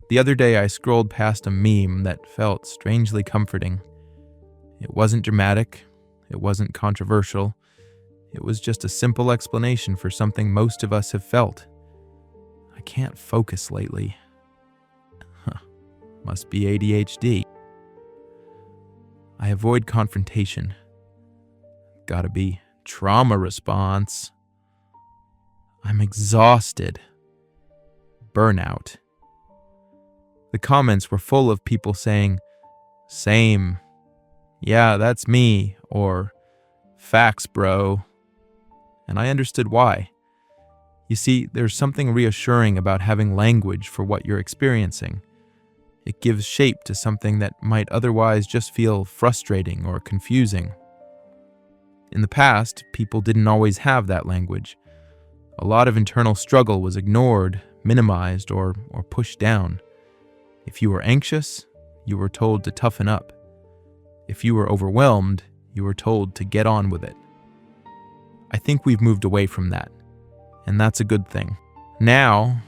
The other day I scrolled past a meme that felt strangely comforting. It wasn't dramatic, it wasn't controversial, it was just a simple explanation for something most of us have felt. I can't focus lately. Must be ADHD. I avoid confrontation. Gotta be trauma response. I'm exhausted. Burnout. The comments were full of people saying, "Same. Yeah, that's me," or "Facts, bro." And I understood why. You see, there's something reassuring about having language for what you're experiencing. It gives shape to something that might otherwise just feel frustrating or confusing. In the past, people didn't always have that language. A lot of internal struggle was ignored, minimized, or pushed down. If you were anxious, you were told to toughen up. If you were overwhelmed, you were told to get on with it. I think we've moved away from that, and that's a good thing. Now,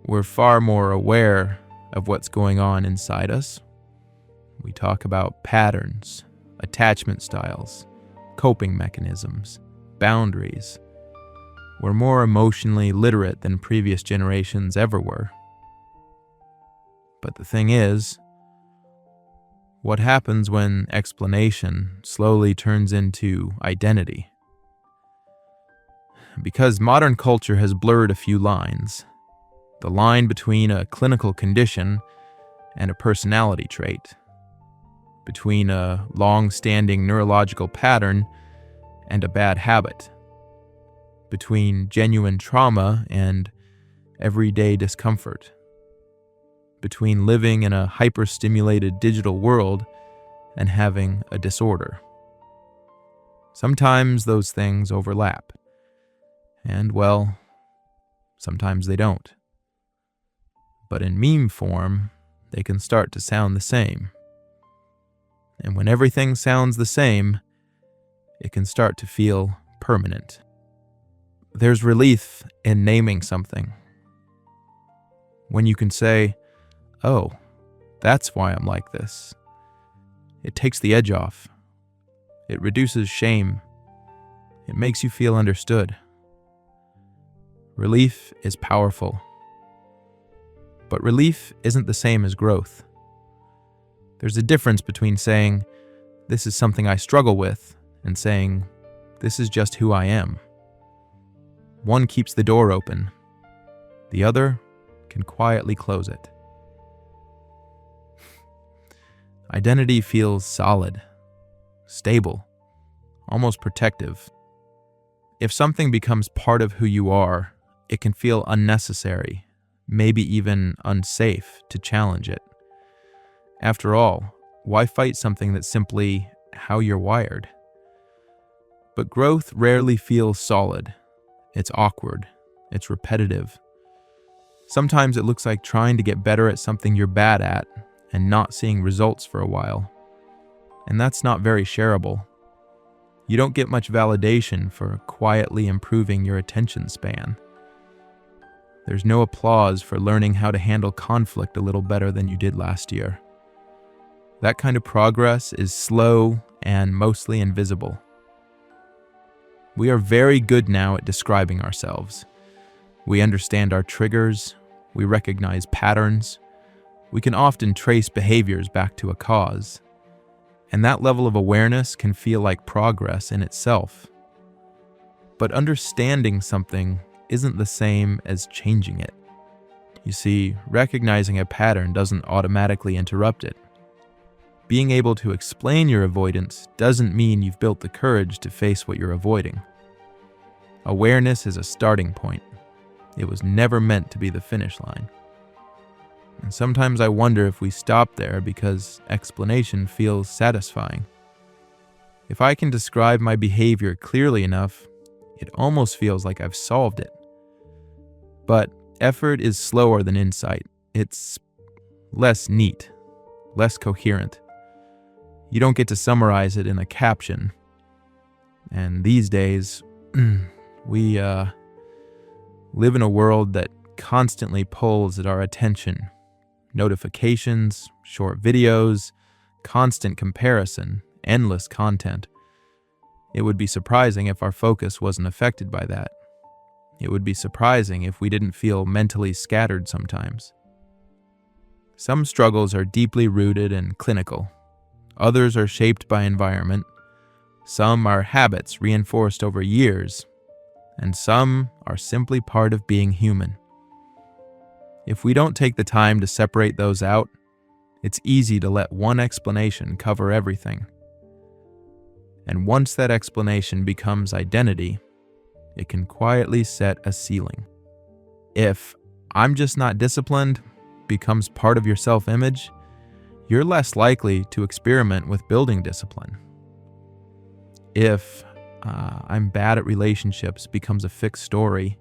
we're far more aware of what's going on inside us. We talk about patterns, attachment styles, coping mechanisms, boundaries. We're more emotionally literate than previous generations ever were. But the thing is, what happens when explanation slowly turns into identity? Because modern culture has blurred a few lines. The line between a clinical condition and a personality trait. Between a long-standing neurological pattern and a bad habit. Between genuine trauma and everyday discomfort. Between living in a hyper-stimulated digital world and having a disorder. Sometimes those things overlap. And, well, sometimes they don't. But in meme form, they can start to sound the same. And when everything sounds the same, it can start to feel permanent. There's relief in naming something. When you can say, "Oh, that's why I'm like this." It takes the edge off. It reduces shame. It makes you feel understood. Relief is powerful. But relief isn't the same as growth. There's a difference between saying, "This is something I struggle with," and saying, "This is just who I am." One keeps the door open. The other can quietly close it. Identity feels solid, stable, almost protective. If something becomes part of who you are, it can feel unnecessary, maybe even unsafe to challenge it. After all, why fight something that's simply how you're wired? But growth rarely feels solid. It's awkward. It's repetitive. Sometimes it looks like trying to get better at something you're bad at and not seeing results for a while. And that's not very shareable. You don't get much validation for quietly improving your attention span. There's no applause for learning how to handle conflict a little better than you did last year. That kind of progress is slow and mostly invisible. We are very good now at describing ourselves. We understand our triggers, we recognize patterns, we can often trace behaviors back to a cause. And that level of awareness can feel like progress in itself. But understanding something isn't the same as changing it. You see, recognizing a pattern doesn't automatically interrupt it. Being able to explain your avoidance doesn't mean you've built the courage to face what you're avoiding. Awareness is a starting point. It was never meant to be the finish line. And sometimes I wonder if we stop there because explanation feels satisfying. If I can describe my behavior clearly enough, it almost feels like I've solved it. But effort is slower than insight. It's less neat, less coherent. You don't get to summarize it in a caption. And these days, we live in a world that constantly pulls at our attention, notifications, short videos, constant comparison, endless content. It would be surprising if our focus wasn't affected by that. It would be surprising if we didn't feel mentally scattered sometimes. Some struggles are deeply rooted and clinical. Others are shaped by environment. Some are habits reinforced over years, and some are simply part of being human. If we don't take the time to separate those out, it's easy to let one explanation cover everything. And once that explanation becomes identity, it can quietly set a ceiling. If "I'm just not disciplined" becomes part of your self-image, you're less likely to experiment with building discipline. If "I'm bad at relationships" becomes a fixed story,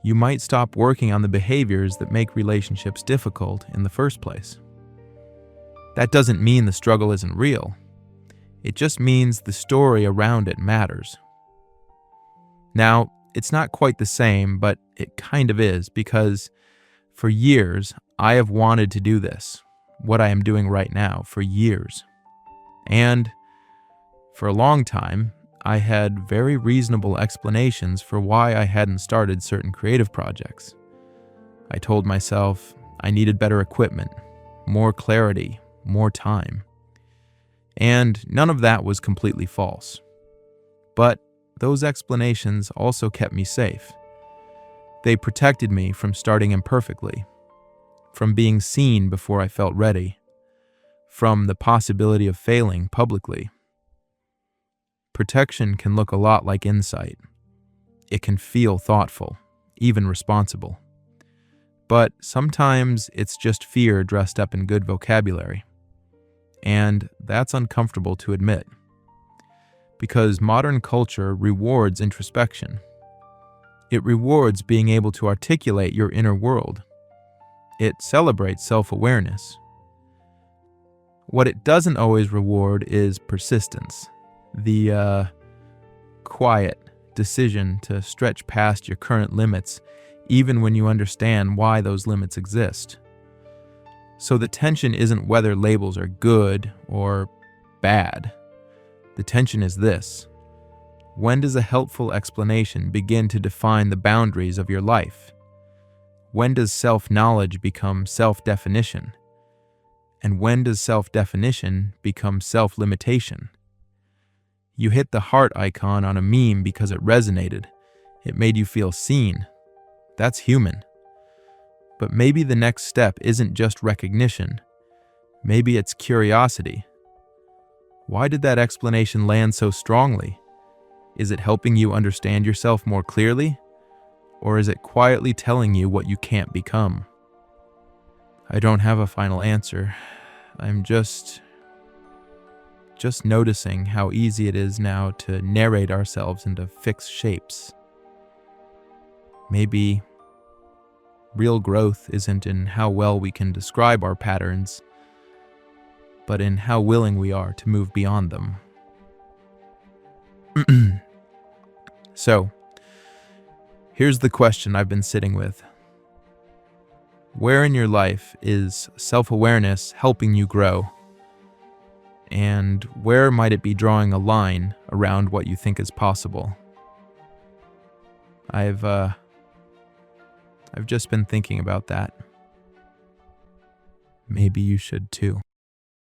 you might stop working on the behaviors that make relationships difficult in the first place. That doesn't mean the struggle isn't real. It just means the story around it matters. Now, it's not quite the same, but it kind of is, because for years, I have wanted to do this, what I am doing right now, for years. And for a long time, I had very reasonable explanations for why I hadn't started certain creative projects. I told myself I needed better equipment, more clarity, more time. And none of that was completely false. But those explanations also kept me safe. They protected me from starting imperfectly, from being seen before I felt ready, from the possibility of failing publicly. Protection can look a lot like insight. It can feel thoughtful, even responsible. But sometimes it's just fear dressed up in good vocabulary. And that's uncomfortable to admit. Because modern culture rewards introspection. It rewards being able to articulate your inner world. It celebrates self-awareness. What it doesn't always reward is persistence. The quiet decision to stretch past your current limits, even when you understand why those limits exist. So the tension isn't whether labels are good or bad. The tension is this: when does a helpful explanation begin to define the boundaries of your life? When does self-knowledge become self-definition? And when does self-definition become self-limitation? You hit the heart icon on a meme because it resonated. It made you feel seen. That's human. But maybe the next step isn't just recognition. Maybe it's curiosity. Why did that explanation land so strongly? Is it helping you understand yourself more clearly? Or is it quietly telling you what you can't become? I don't have a final answer. I'm just noticing how easy it is now to narrate ourselves into fixed shapes. Maybe real growth isn't in how well we can describe our patterns, but in how willing we are to move beyond them. So, here's the question I've been sitting with. Where in your life is self-awareness helping you grow? And where might it be drawing a line around what you think is possible? I've just been thinking about that. Maybe you should too.